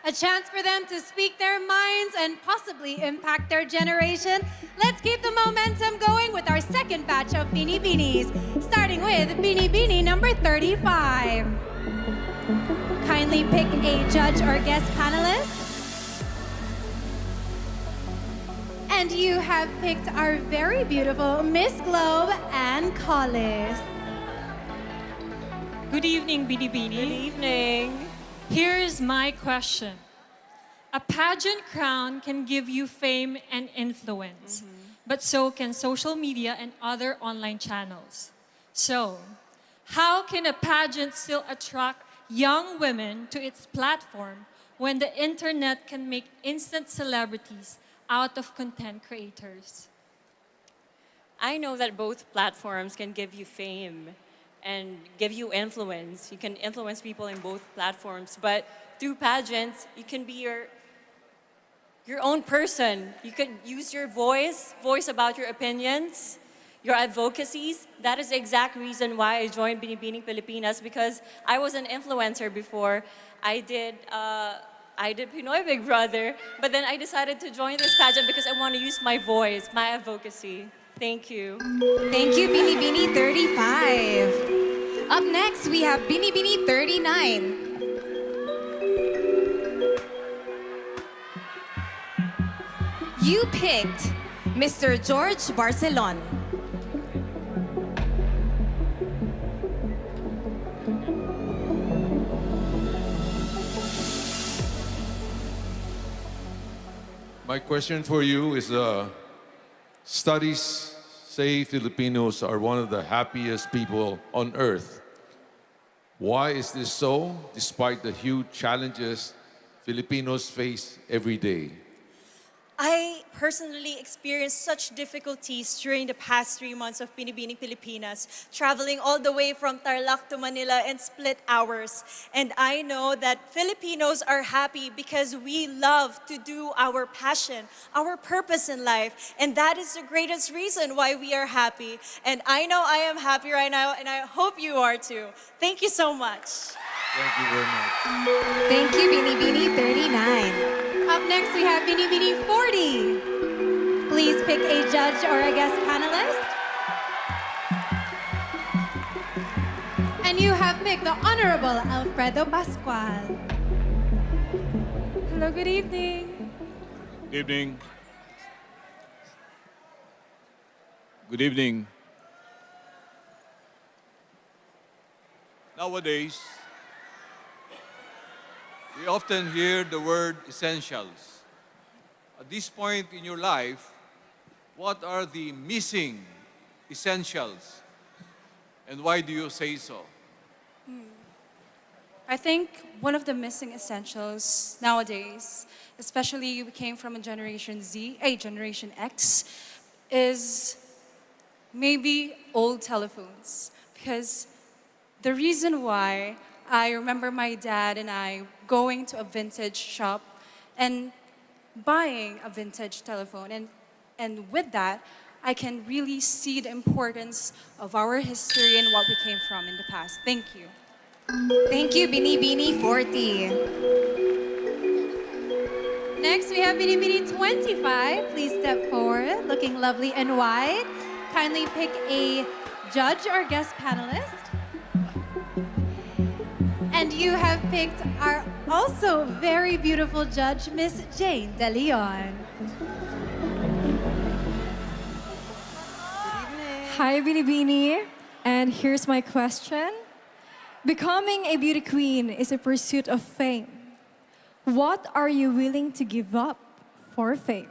A chance for them to speak their minds and possibly impact their generation. Let's keep the momentum going with our second batch of Binibinis, starting with Binibini number 35. Kindly pick a judge or guest panelist. And you have picked our very beautiful Miss Globe and Collis. Good evening, Binibini. Good evening. Here's my question. A pageant crown can give you fame and influence, but so can social media and other online channels. So, how can a pageant still attract young women to its platform when the internet can make instant celebrities out of content creators? I know that both platforms can give you fame and give you influence. You can influence people in both platforms, but through pageants, you can be your own person. You can use your voice about your opinions, your advocacies. That is the exact reason why I joined Binibining Pilipinas, because I was an influencer before. I did Pinoy Big Brother, but then I decided to join this pageant because I want to use my voice, my advocacy. Thank you. Thank you, Binibini 35. Up next, we have Binibini 39. You picked Mr. George Barcelon. My question for you is, studies say Filipinos are one of the happiest people on earth. Why is this so, despite the huge challenges Filipinos face every day? I personally experienced such difficulties during the past 3 months of Binibining Pilipinas, traveling all the way from Tarlac to Manila in split hours. And I know that Filipinos are happy because we love to do our passion, our purpose in life. And that is the greatest reason why we are happy. And I know I am happy right now, and I hope you are too. Thank you so much. Thank you very much. Thank you, Binibini 39. Up next, we have Binibini 40. Please pick a judge or a guest panelist. And you have picked the Honorable Alfredo Pascual. Hello, good evening. Good evening. Good evening. Nowadays, we often hear the word essentials. At this point in your life, what are the missing essentials? And why do you say so? I think one of the missing essentials nowadays, especially we came from a Generation Z, a Generation X, is maybe old telephones. Because the reason why I remember my dad and I going to a vintage shop and buying a vintage telephone. And with that, I can really see the importance of our history and what we came from in the past. Thank you. Thank you, Binibini 40. Next, we have Binibini 25. Please step forward, looking lovely and white. Kindly pick a judge or guest panelist. And you have picked our also very beautiful judge, Miss Jane De Leon. Hi, Binibini. And here's my question. Becoming a beauty queen is a pursuit of fame. What are you willing to give up for fame?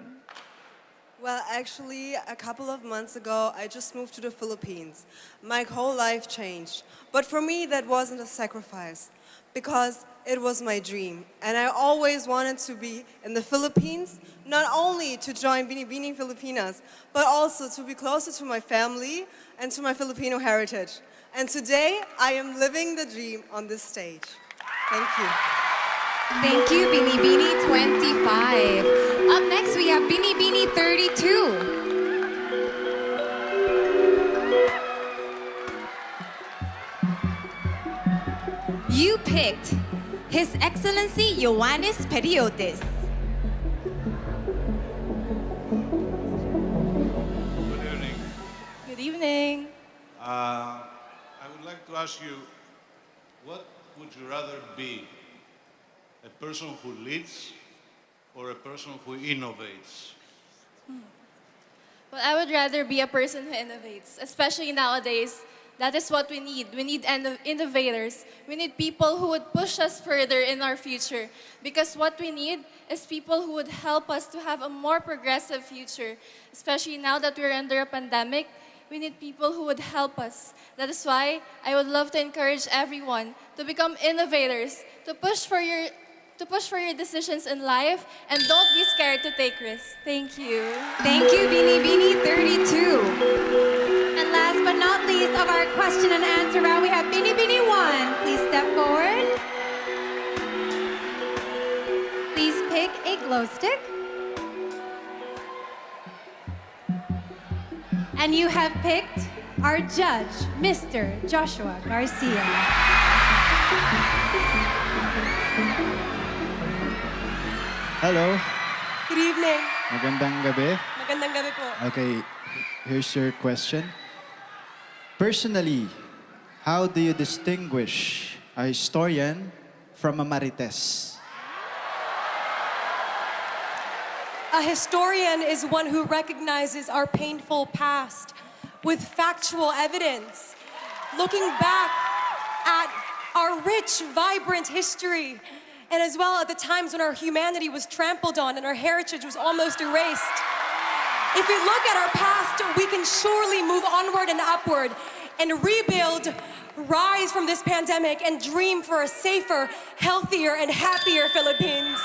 Well, actually, a couple of months ago, I just moved to the Philippines. My whole life changed. But for me, that wasn't a sacrifice, because it was my dream. And I always wanted to be in the Philippines, not only to join Binibining Pilipinas, but also to be closer to my family and to my Filipino heritage. And today, I am living the dream on this stage. Thank you. Thank you, Binibini 25. Up next, we have Binibini 32. You picked His Excellency Ioannis Periotis. Good evening. Good evening. I would like to ask you, what would you rather be? A person who leads or a person who innovates? Well, I would rather be a person who innovates, especially nowadays. That is what we need. We need innovators. We need people who would push us further in our future. Because what we need is people who would help us to have a more progressive future. Especially now that we're under a pandemic, we need people who would help us. That is why I would love to encourage everyone to become innovators, to push for your decisions in life, and don't be scared to take risks. Thank you. Thank you, Binibining 32. And last but not least of our question and answer round, we have Binibining 1. Please step forward. Please pick a glow stick. And you have picked our judge, Mr. Joshua Garcia. Hello. Good evening. Magandang gabi. Magandang gabi po. Okay, here's your question. Personally, how do you distinguish a historian from a marites? A historian is one who recognizes our painful past with factual evidence, looking back at our rich, vibrant history, and as well at the times when our humanity was trampled on and our heritage was almost erased. If we look at our past, we can surely move onward and upward and rebuild, rise from this pandemic, and dream for a safer, healthier, and happier Philippines.